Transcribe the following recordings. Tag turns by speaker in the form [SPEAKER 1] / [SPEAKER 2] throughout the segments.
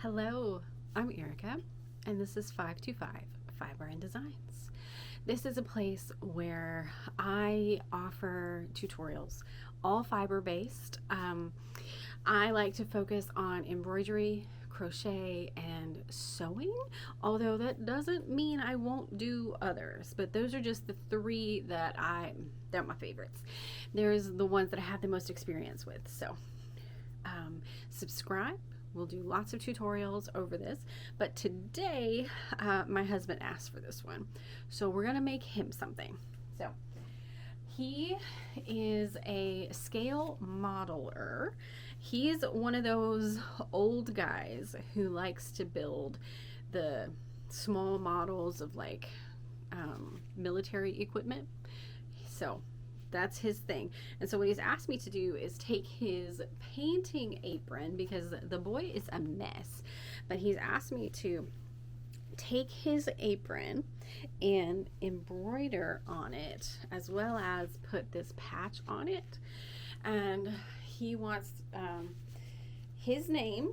[SPEAKER 1] Hello, I'm Erica, and this is 525 Fiber and Designs. This is a place where I offer tutorials, all fiber based. I like to focus on embroidery, crochet, and sewing, although that doesn't mean I won't do others, but those are just the three that they're my favorites. There's the ones that I have the most experience with. So subscribe. We'll do lots of tutorials over this, but today my husband asked for this one, so we're gonna make him something. So he is a scale modeler. He's one of those old guys who likes to build the small models of like military equipment. So that's his thing. And so what he's asked me to do is take his painting apron, because the boy is a mess, but he's asked me to take his apron and embroider on it, as well as put this patch on it. And he wants his name,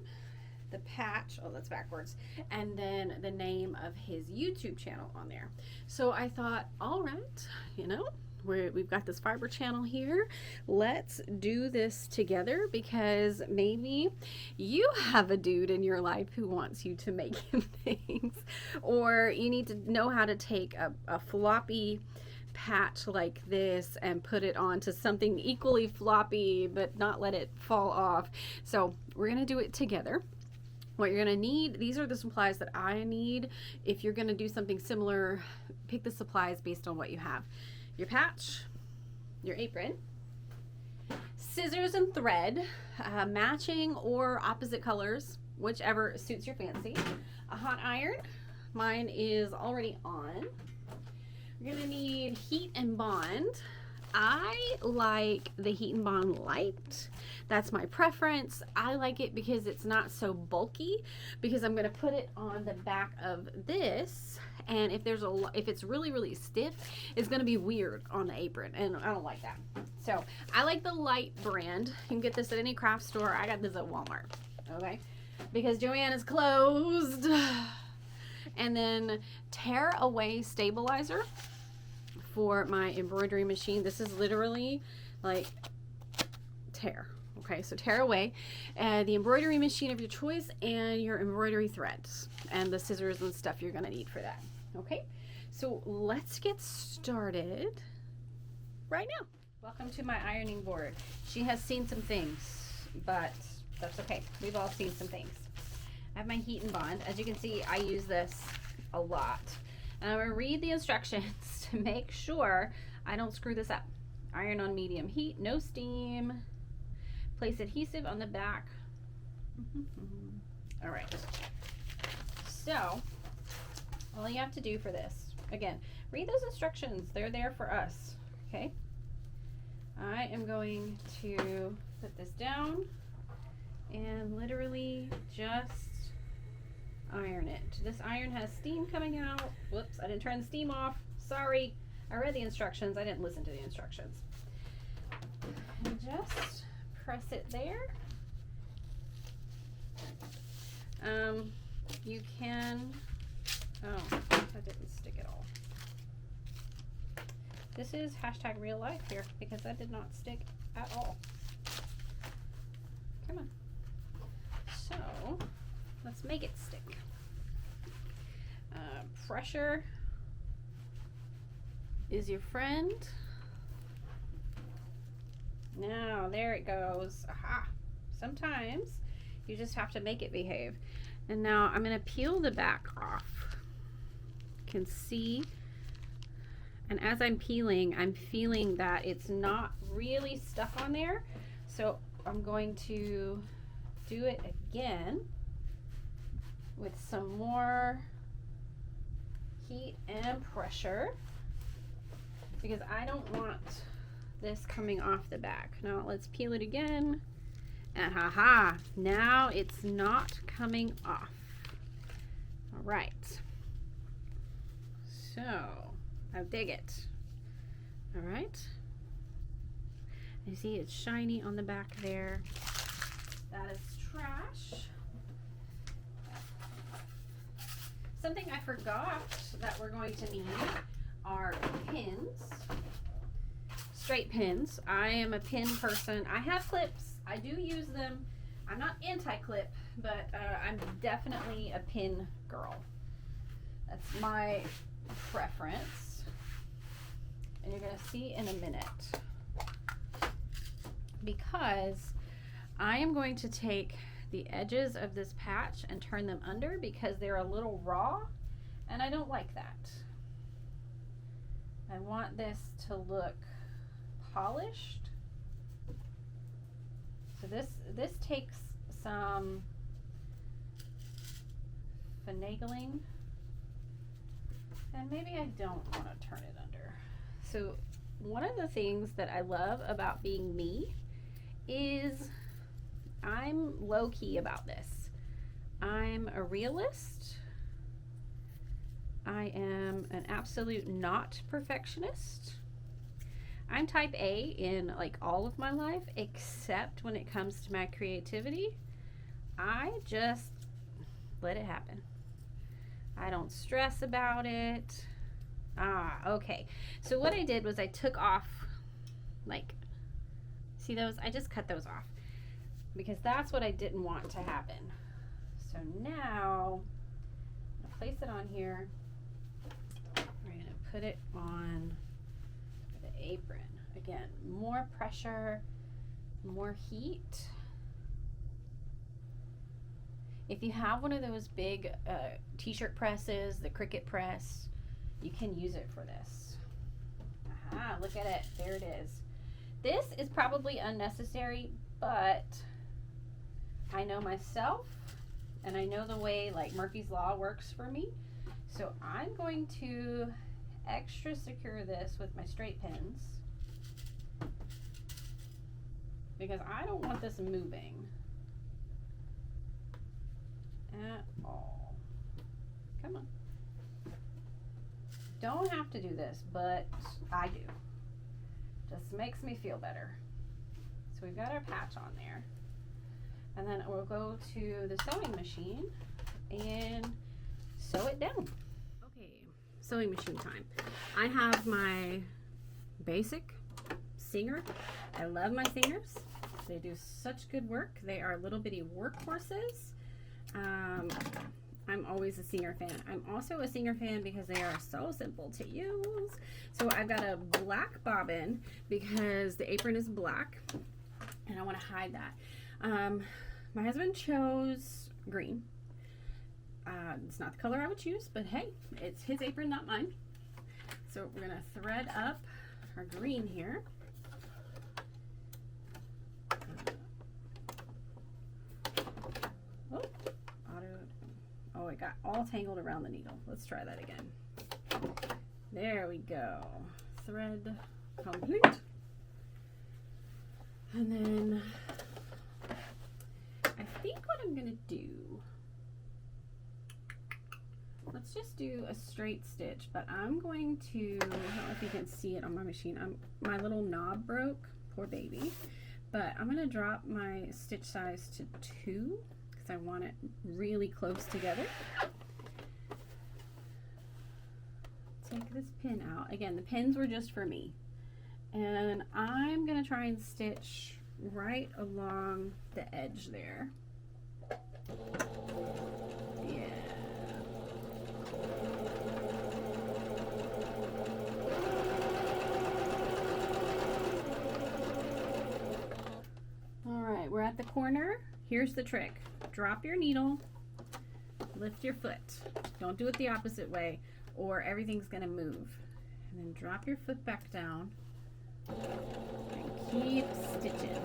[SPEAKER 1] the patch, oh that's backwards, and then the name of his YouTube channel on there. So I thought, all right, you know, we've got this fiber channel here, let's do this together, because maybe you have a dude in your life who wants you to make him things, or you need to know how to take a floppy patch like this and put it onto something equally floppy but not let it fall off. So we're gonna do it together. What you're gonna need, these are the supplies that I need. If you're gonna do something similar, pick the supplies based on what you have. Your patch, your apron, scissors and thread, matching or opposite colors, whichever suits your fancy, a hot iron, mine is already on. You're gonna need heat and bond. I like the heat and bond Lite. That's my preference. I like it because it's not so bulky, because I'm gonna put it on the back of this, and if it's really stiff, it's gonna be weird on the apron, and I don't like that. So I like the Lite brand. You can get this at any craft store. I got this at Walmart, okay? Because Joann is closed. And then tear away stabilizer for my embroidery machine. This is literally like tear. Okay, so tear away the embroidery machine of your choice, and your embroidery threads, and the scissors and stuff you're gonna need for that. Okay, so let's get started right now. Welcome to my ironing board. She has seen some things, but that's okay. We've all seen some things. I have my heat and bond. As you can see, I use this a lot. And I'm gonna read the instructions to make sure I don't screw this up. Iron on medium heat, no steam. Place adhesive on the back. All right. So, all you have to do for this, again, read those instructions. They're there for us, okay? I am going to put this down and literally just iron it. This iron has steam coming out. Whoops, I didn't turn the steam off. Sorry. I read the instructions. I didn't listen to the instructions. And just press it there. You can, oh, that didn't stick at all. This is hashtag real life here, because that did not stick at all. Come on. So let's make it stick. Pressure is your friend. Now there it goes. Aha. Sometimes you just have to make it behave. And now I'm going to peel the back off. You can see, and as I'm peeling, I'm feeling that it's not really stuck on there. So I'm going to do it again with some more heat and pressure, because I don't want this coming off the back. Now let's peel it again, and haha, now it's not coming off. All right, so I dig it. All right, you see it's shiny on the back there. That is trash. something I forgot that we're going to need are pins, straight pins. I am a pin person. I have clips. I do use them. I'm not anti-clip, but I'm definitely a pin girl. That's my preference. And you're going to see in a minute. Because I am going to take the edges of this patch and turn them under because they're a little raw, and I don't like that. I want this to look polished. So this takes some finagling, and maybe I don't want to turn it under. So one of the things that I love about being me is I'm low-key about this. I'm a realist. I am an absolute not perfectionist. I'm type A in like all of my life, except when it comes to my creativity. I just let it happen. I don't stress about it. Okay. So what I did was I took off, like, see those? I just cut those off because that's what I didn't want to happen. So now I'm gonna place it on here. We're gonna put it on the apron. Again, more pressure, more heat. If you have one of those big t-shirt presses, the Cricut press, you can use it for this. Aha, look at it. There it is. This is probably unnecessary, but I know myself and I know the way like Murphy's Law works for me. So I'm going to extra secure this with my straight pins because I don't want this moving at all. Come on. Don't have to do this, but I do. Just makes me feel better. So we've got our patch on there. And then we'll go to the sewing machine and sew it down. Okay, sewing machine time. I have my basic Singer. I love my Singers. They do such good work. They are little bitty workhorses. I'm always a Singer fan. I'm also a Singer fan because they are so simple to use. So I've got a black bobbin because the apron is black and I want to hide that. My husband chose green. It's not the color I would choose, but hey, it's his apron, not mine. So we're going to thread up our green here. Oh, it got all tangled around the needle. Let's try that again. There we go. Thread complete. And then I think what I'm going to do, let's just do a straight stitch, but I'm going to, I don't know if you can see it on my machine. My little knob broke, poor baby, but I'm going to drop my stitch size to 2. I want it really close together. Take this pin out. Again, the pins were just for me. And I'm going to try and stitch right along the edge there. Yeah. All right, we're at the corner. Here's the trick. Drop your needle, lift your foot. Don't do it the opposite way or everything's going to move. And then drop your foot back down and keep stitching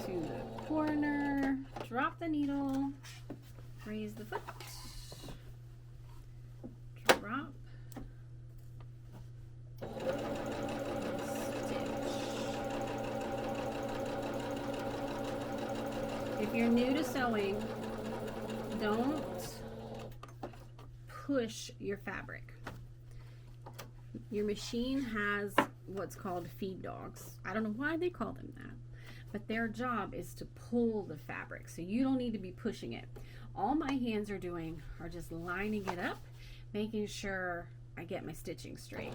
[SPEAKER 1] to the corner. Drop the needle, raise the foot, drop, if you're new to sewing, don't push your fabric. Your machine has what's called feed dogs. I don't know why they call them that, but their job is to pull the fabric. So you don't need to be pushing it. All my hands are doing are just lining it up, making sure I get my stitching straight.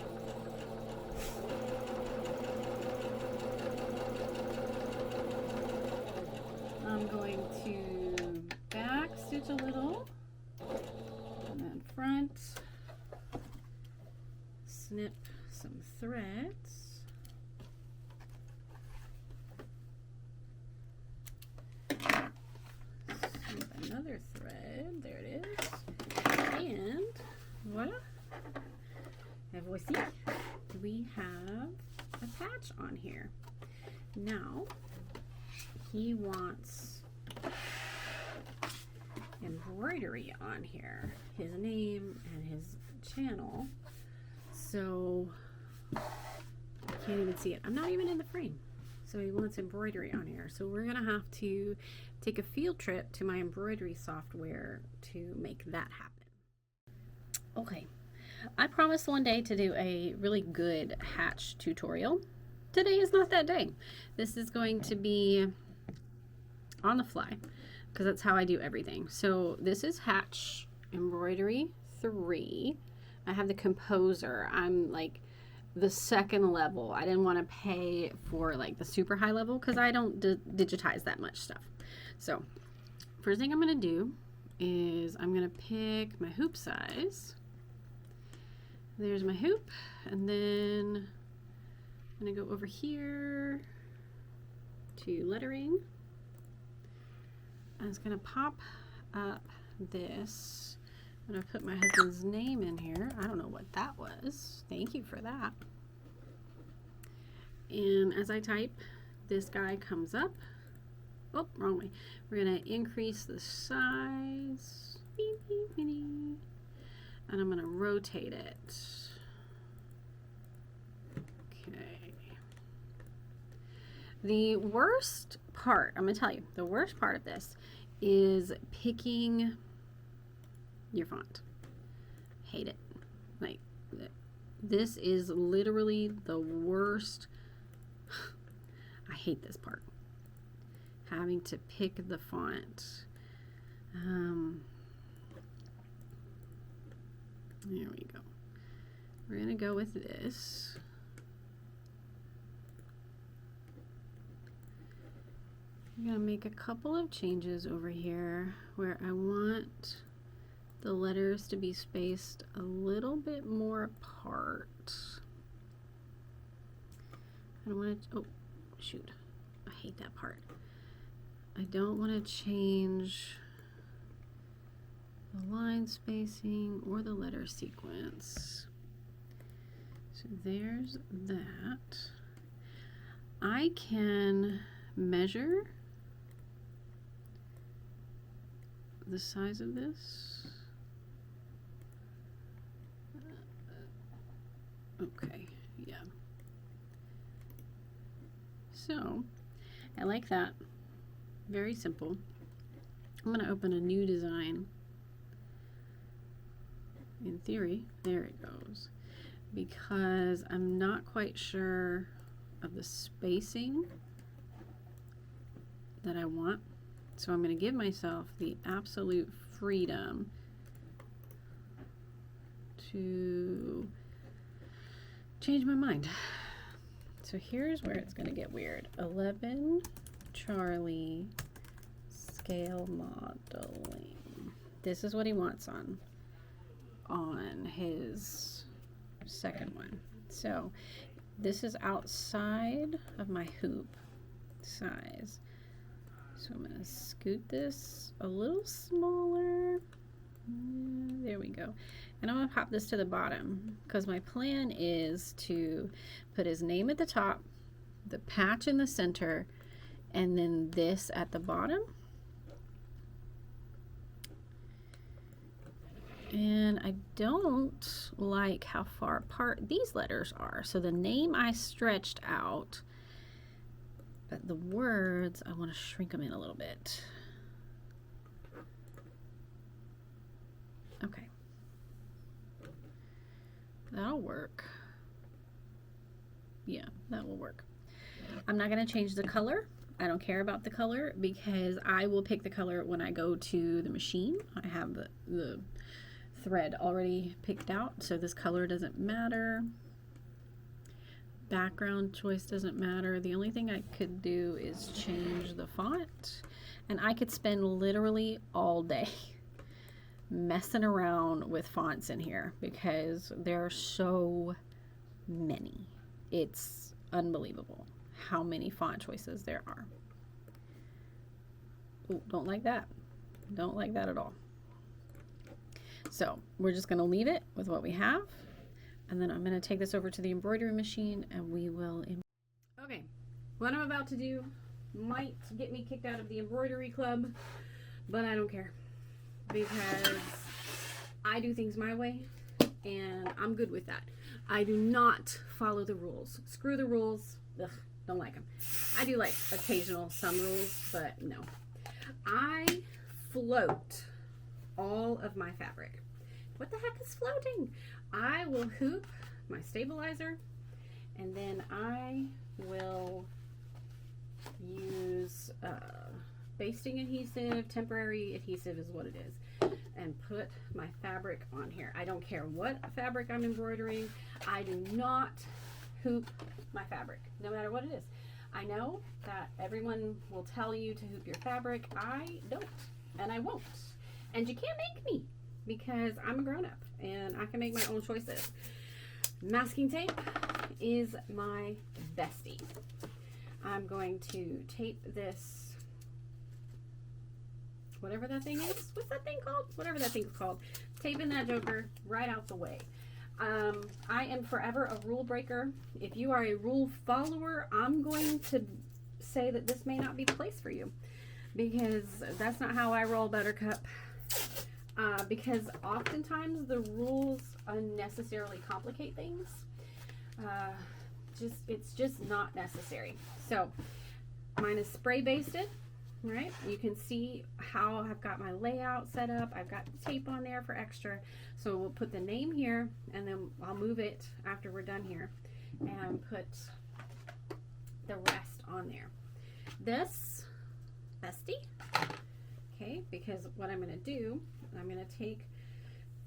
[SPEAKER 1] I'm going to back stitch a little, and then front, snip some threads, snip another thread, there it is, and voila, and voici, we have a patch on here. Now he wants embroidery on here, his name and his channel. So I can't even see it. I'm not even in the frame. So he wants embroidery on here. So we're gonna have to take a field trip to my embroidery software to make that happen. Okay, I promised one day to do a really good hatch tutorial. Today is not that day. This is going to be on the fly, because that's how I do everything. So this is Hatch Embroidery 3. I have the Composer. I'm like the second level. I didn't want to pay for like the super high level because I don't digitize that much stuff. So first thing I'm going to do is I'm going to pick my hoop size. There's my hoop, and then I'm going to go over here to lettering. I was going to pop up this. I'm going to put my husband's name in here. I don't know what that was. Thank you for that. And as I type, this guy comes up. Oh, wrong way. We're going to increase the size. And I'm going to rotate it. Okay. The worst part, I'm going to tell you, the worst part of this is picking your font. Hate it. Like, this is literally the worst. I hate this part. Having to pick the font. There we go. We're going to go with this. I'm going to make a couple of changes over here where I want the letters to be spaced a little bit more apart. I don't want to, oh shoot, I hate that part. I don't want to change the line spacing or the letter sequence. So there's that. I can measure the size of this. Okay, yeah. So I like that. Very simple. I'm going to open a new design. In theory, there it goes. Because I'm not quite sure of the spacing that I want. So I'm going to give myself the absolute freedom to change my mind. So here's where it's going to get weird. 11 Charlie scale modeling. This is what he wants on his second one. So this is outside of my hoop size. So I'm going to scoot this a little smaller. There we go. And I'm going to pop this to the bottom because my plan is to put his name at the top, the patch in the center, and then this at the bottom. And I don't like how far apart these letters are. So the name I stretched out, but the words, I want to shrink them in a little bit. Okay. That'll work. Yeah, that will work. I'm not going to change the color I don't care about the color because I will pick the color when I go to the machine. I have the thread already picked out, so this color doesn't matter. Background choice doesn't matter. The only thing I could do is change the font, and I could spend literally all day messing around with fonts in here because there are so many. It's unbelievable how many font choices there are. Ooh, don't like that. Don't like that at all. So we're just going to leave it with what we have. And then I'm going to take this over to the embroidery machine and we will. Okay, what I'm about to do might get me kicked out of the embroidery club, but I don't care because I do things my way and I'm good with that. I do not follow the rules. Screw the rules. Ugh, don't like them. I do like occasional some rules, but no. I float all of my fabric. What the heck is floating? I will hoop my stabilizer and then I will use basting adhesive, temporary adhesive is what it is, and put my fabric on here. I don't care what fabric I'm embroidering. I do not hoop my fabric, no matter what it is. I know that everyone will tell you to hoop your fabric. I don't, and I won't. And you can't make me because I'm a grown-up and I can make my own choices. Masking tape is my bestie. I'm going to tape this, whatever that thing is. What's that thing called? Whatever that thing's called. Taping that joker right out the way. I am forever a rule breaker. If you are a rule follower, I'm going to say that this may not be the place for you because that's not how I roll, Buttercup. Because oftentimes the rules unnecessarily complicate things. It's just not necessary. So mine is spray basted, right? You can see how I've got my layout set up. I've got tape on there for extra. So we'll put the name here and then I'll move it after we're done here and put the rest on there. This bestie, okay, because what I'm going to do, I'm going to take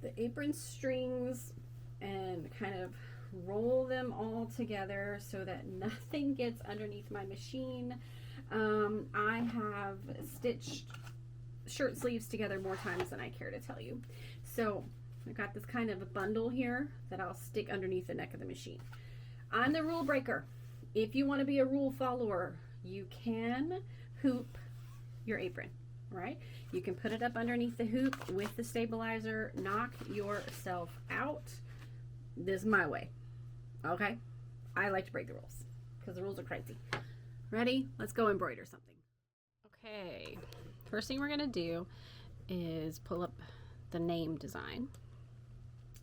[SPEAKER 1] the apron strings and kind of roll them all together so that nothing gets underneath my machine. I have stitched shirt sleeves together more times than I care to tell you. So I got this kind of a bundle here that I'll stick underneath the neck of the machine. I'm the rule breaker. If you want to be a rule follower, you can hoop your apron, right? You can put it up underneath the hoop with the stabilizer, knock yourself out. This is my way, okay? I like to break the rules because the rules are crazy. Ready? Let's go embroider something. Okay, first thing we're gonna do is pull up the name design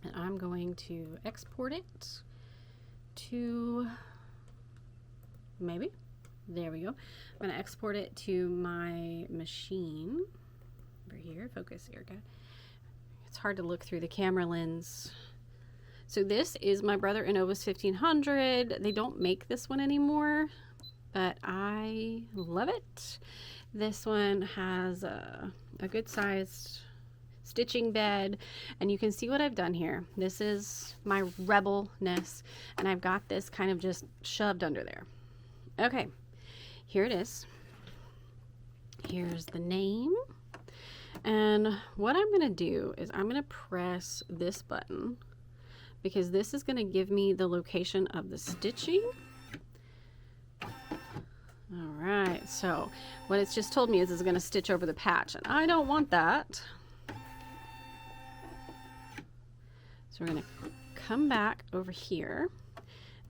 [SPEAKER 1] and I'm going to export it to, maybe, there we go. I'm gonna export it to my machine over here. Focus, Erica. It's hard to look through the camera lens. So this is my Brother Innovis 1500. They don't make this one anymore, but I love it. This one has a good sized stitching bed, and you can see what I've done here. This is my rebelness, and I've got this kind of just shoved under there. Okay, here it is. Here's the name, and what I'm going to do is I'm going to press this button because this is going to give me the location of the stitching. All right, so what it's just told me is it's going to stitch over the patch, and I don't want that. So we're going to come back over here,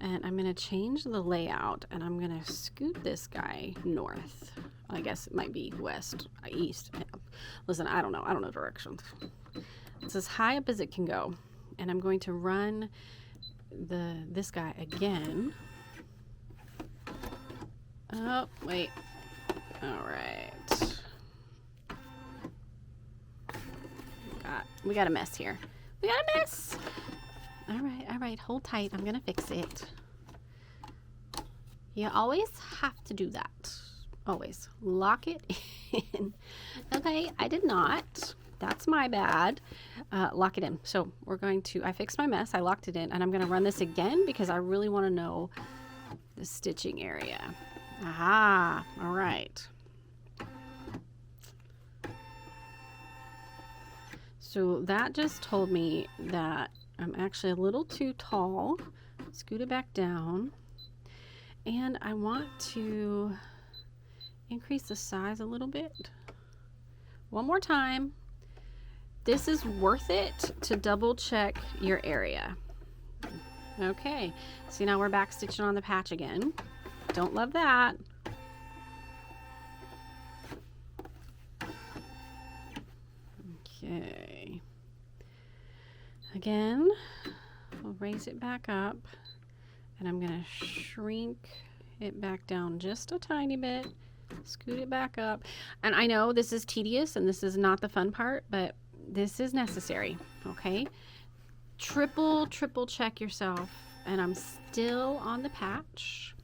[SPEAKER 1] and I'm going to change the layout, and I'm going to scoot this guy north. I guess it might be west, east. Listen, I don't know directions. It's as high up as it can go, and I'm going to run this guy again. Oh, wait. All right. We got a mess here. We got a mess. All right. Hold tight. I'm going to fix it. You always have to do that. always lock it in. Okay, I did not. That's my bad. Lock it in. So we're going to, I fixed my mess. I locked it in, and I'm going to run this again because I really want to know the stitching area. Aha, all right. So that just told me that I'm actually a little too tall. Scoot it back down. And I want to increase the size a little bit. One more time. This is worth it to double check your area. Okay, see, now we're back stitching on the patch again. Don't love that. Okay. Again, we'll raise it back up, and I'm going to shrink it back down just a tiny bit. Scoot it back up. And I know this is tedious and this is not the fun part, but this is necessary, okay? Triple check yourself. And I'm still on the patch.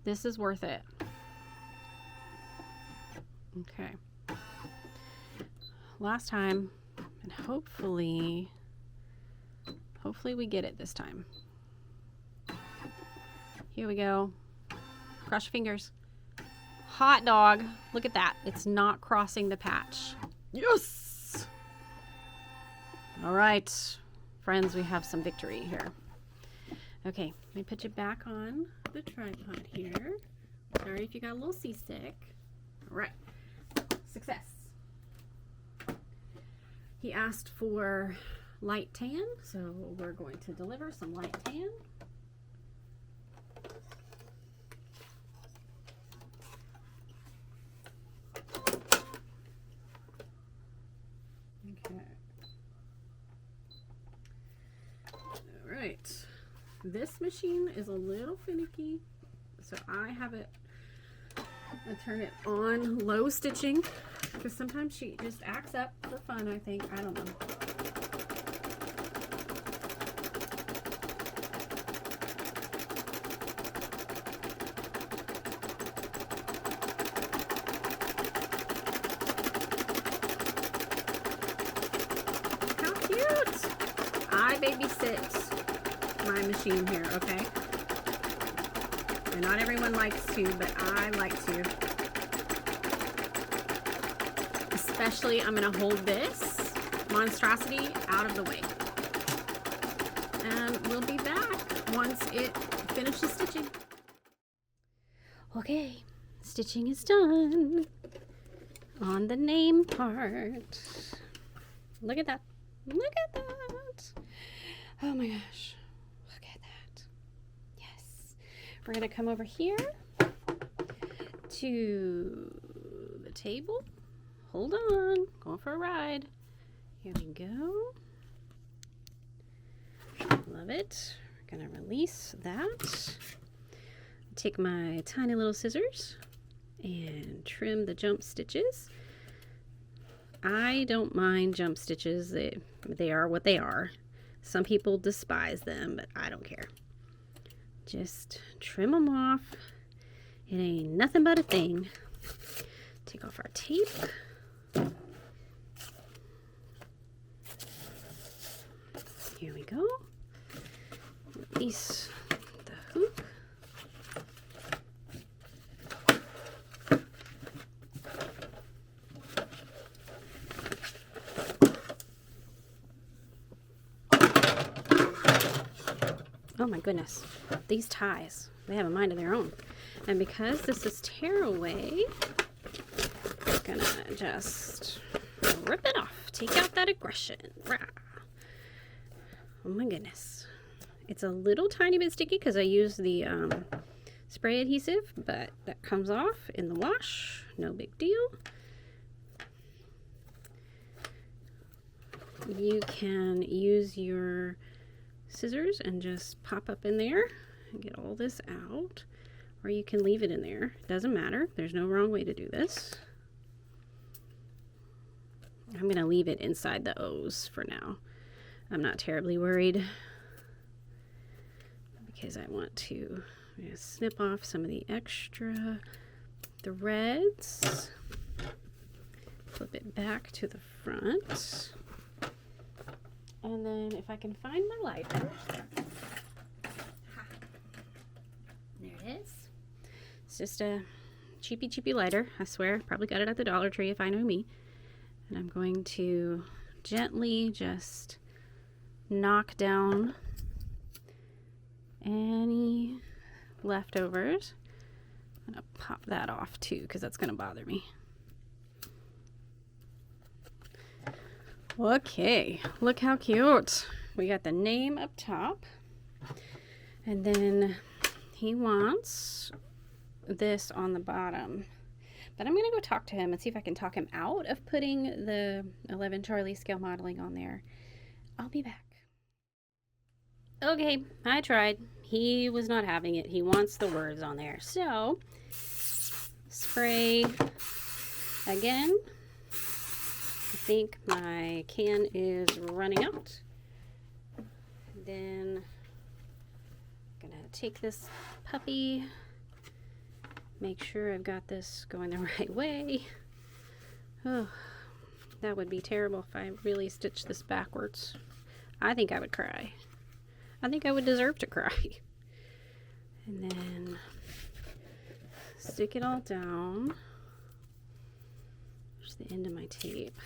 [SPEAKER 1] This is worth it. Okay. Last time, and hopefully we get it this time. Here we go. Cross your fingers. Hot dog. Look at that. It's not crossing the patch. Yes! All right, friends, we have some victory here. Okay, let me put you back on the tripod here. Sorry if you got a little seasick. All right, success. He asked for light tan, so we're going to deliver some light tan. Okay. All right. This machine is a little finicky, so I have it, I turn it on low stitching because sometimes she just acts up for fun, I think. I don't know. How cute! I babysit my machine here, okay? And not everyone likes to, but I like to. Especially, I'm gonna hold this monstrosity out of the way. And we'll be back once it finishes stitching. Okay, stitching is done on the name part. Look at that. Look at that. Oh my gosh. We're going to come over here to the table. Hold on, going for a ride. Here we go. Love it. We're going to release that. Take my tiny little scissors and trim the jump stitches. I don't mind jump stitches. They are what they are. Some people despise them, but I don't care. Just trim them off. It ain't nothing but a thing. Take off our tape. Here we go. Release the hoop. Oh my goodness, these ties, they have a mind of their own. And because this is tearaway, I'm gonna just rip it off. Take out that aggression. Rah. Oh my goodness. It's a little tiny bit sticky because I use the spray adhesive, but that comes off in the wash. No big deal. You can use your scissors and just pop up in there and get all this out, or you can leave it in there. It doesn't matter. There's no wrong way to do this. I'm going to leave it inside the O's for now. I'm not terribly worried because I want to snip off some of the extra threads, flip it back to the front, and then if I can find my lighter, there it is. It's just a cheapy lighter, I swear. Probably got it at the Dollar Tree if I know me. And I'm going to gently just knock down any leftovers. I'm gonna pop that off too because that's gonna bother me. Okay, look how cute. We got the name up top, and then he wants this on the bottom. But I'm gonna go talk to him and see if I can talk him out of putting the 11 Charlie scale modeling on there. I'll be back. Okay, I tried. He was not having it. He wants the words on there. So, spray again. I think my can is running out. Then I'm gonna take this puppy, make sure I've got this going the right way. Oh, that would be terrible if I really stitched this backwards. I think I would cry. I think I would deserve to cry. And then stick it all down. There's the end of my tape.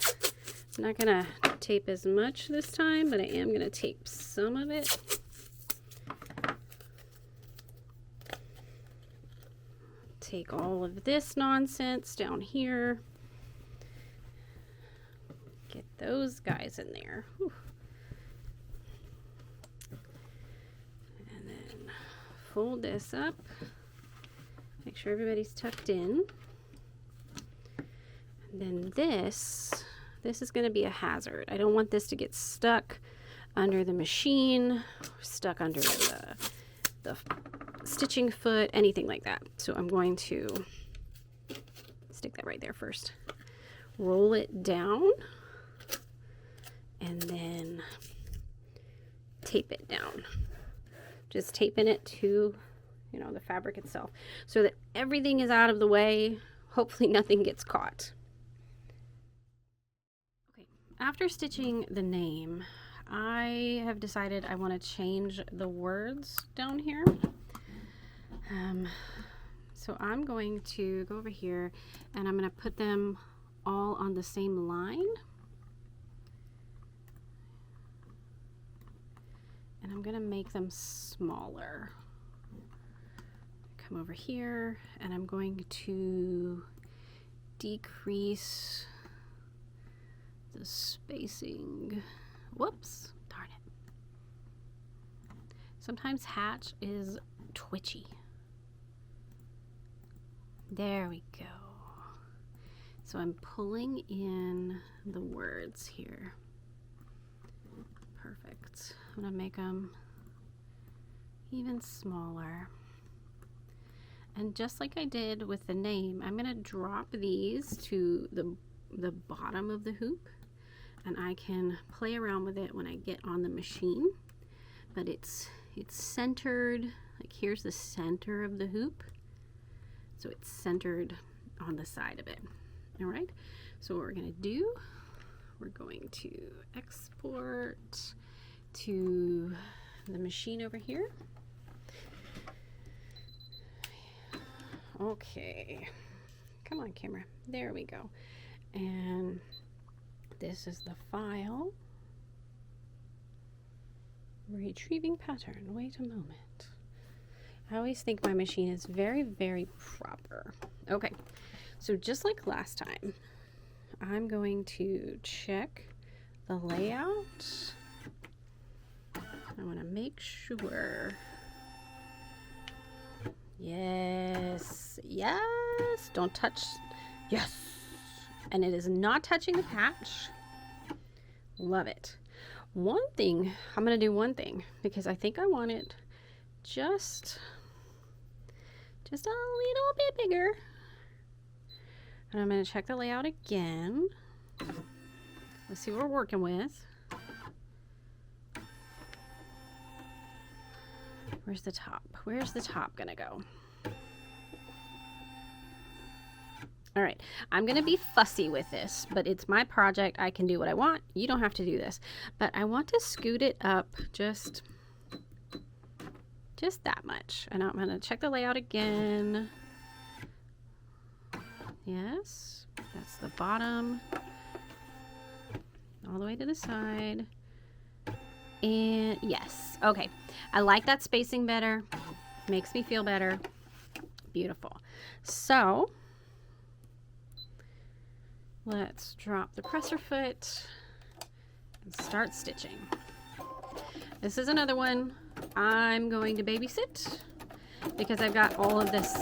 [SPEAKER 1] I'm not gonna tape as much this time, but I am gonna tape some of it. Take all of this nonsense down here. Get those guys in there. Whew. And then fold this up. Make sure everybody's tucked in. And then this is going to be a hazard. I don't want this to get stuck under the machine, stuck under the stitching foot, anything like that. So I'm going to stick that right there first. Roll it down and then tape it down. Just taping it to, you know, the fabric itself so that everything is out of the way. Hopefully nothing gets caught. Okay, after stitching the name, I have decided I want to change the words down here. So I'm going to go over here and I'm going to put them all on the same line. And I'm going to make them smaller. Come over here and I'm going to decrease the spacing. Whoops, darn it. Sometimes Hatch is twitchy. There we go. So I'm pulling in the words here. Perfect. I'm gonna make them even smaller. And just like I did with the name, I'm gonna drop these to the bottom of the hoop, and I can play around with it when I get on the machine. But it's centered, like here's the center of the hoop. So it's centered on the side of it. All right, so what we're gonna do, we're going to export to the machine over here. Okay, come on camera, there we go. And this is the file. Retrieving pattern, wait a moment. I always think my machine is very, very proper. Okay, so just like last time, I'm going to check the layout. I want to make sure. Yes, yes, don't touch. Yes, and it is not touching the patch. Love it. One thing, I'm going to do one thing because I think I want it just a little bit bigger. And I'm going to check the layout again. Let's see what we're working with. Where's the top? Where's the top going to go? All right, I'm gonna be fussy with this, but it's my project. I can do what I want. You don't have to do this, but I want to scoot it up just that much. And I'm gonna check the layout again. Yes, that's the bottom, all the way to the side. And yes, okay. I like that spacing better. Makes me feel better. Beautiful. So let's drop the presser foot and start stitching. This is another one I'm going to babysit because I've got all of this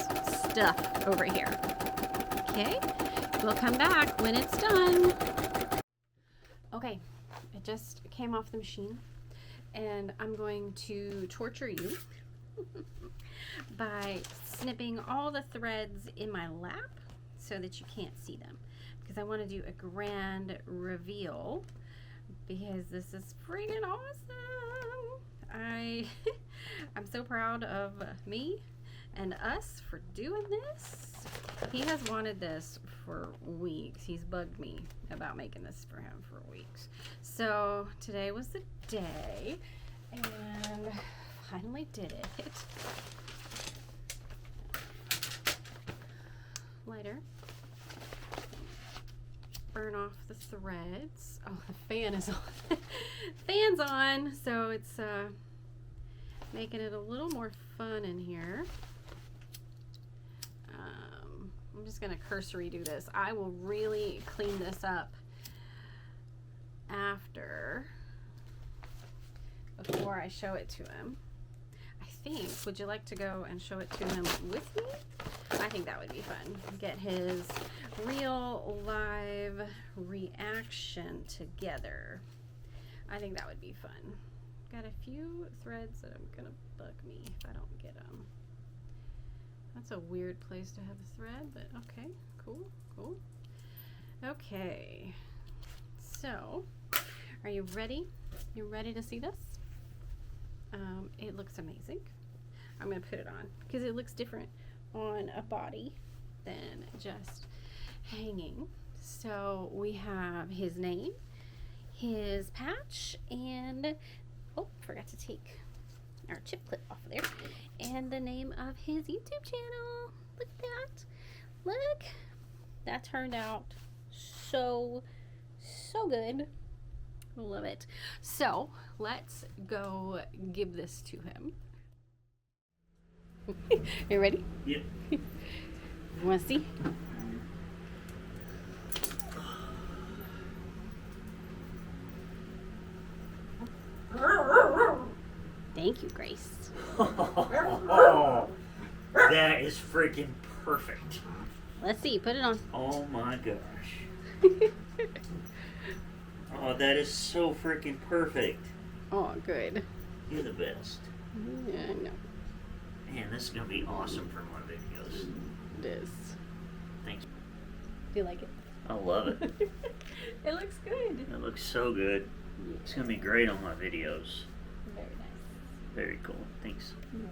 [SPEAKER 1] stuff over here. Okay, we'll come back when it's done. Okay, it just came off the machine and I'm going to torture you by snipping all the threads in my lap so that you can't see them, because I want to do a grand reveal because this is freaking awesome. I'm so proud of me and us for doing this. He has wanted this for weeks. He's bugged me about making this for him for weeks. So today was the day and finally did it. Lighter. Burn off the threads. Oh, the fan is on. Fan's on, so it's making it a little more fun in here. I'm just gonna cursory do this. I will really clean this up before I show it to him. I think, would you like to go and show it to him with me? I think that would be fun. Get his real live reaction together. I think that would be fun. Got a few threads that are gonna bug me if I don't get them. That's a weird place to have a thread, but okay, cool, cool. Okay, so are you ready? You ready to see this? It looks amazing. I'm gonna put it on because it looks different on a body than just hanging. So we have his name, his patch, and oh, forgot to take our chip clip off of there, and the name of his YouTube channel. Look at that. Look, that turned out so good. Love it. So let's go give this to him. You ready?
[SPEAKER 2] Yep.
[SPEAKER 1] You want to see? Thank you, Grace.
[SPEAKER 2] Oh, that is freaking perfect.
[SPEAKER 1] Let's see. Put it on.
[SPEAKER 2] Oh my gosh. Oh, that is so freaking perfect.
[SPEAKER 1] Oh, good.
[SPEAKER 2] You're the best.
[SPEAKER 1] Yeah, I know.
[SPEAKER 2] Man, this is going to be awesome for my videos.
[SPEAKER 1] It is.
[SPEAKER 2] Thanks.
[SPEAKER 1] Do you like it?
[SPEAKER 2] I love it.
[SPEAKER 1] It looks good.
[SPEAKER 2] It looks so good.
[SPEAKER 1] Yeah.
[SPEAKER 2] It's going to be great on my videos.
[SPEAKER 1] Very nice.
[SPEAKER 2] Very cool. Thanks.
[SPEAKER 1] Yeah.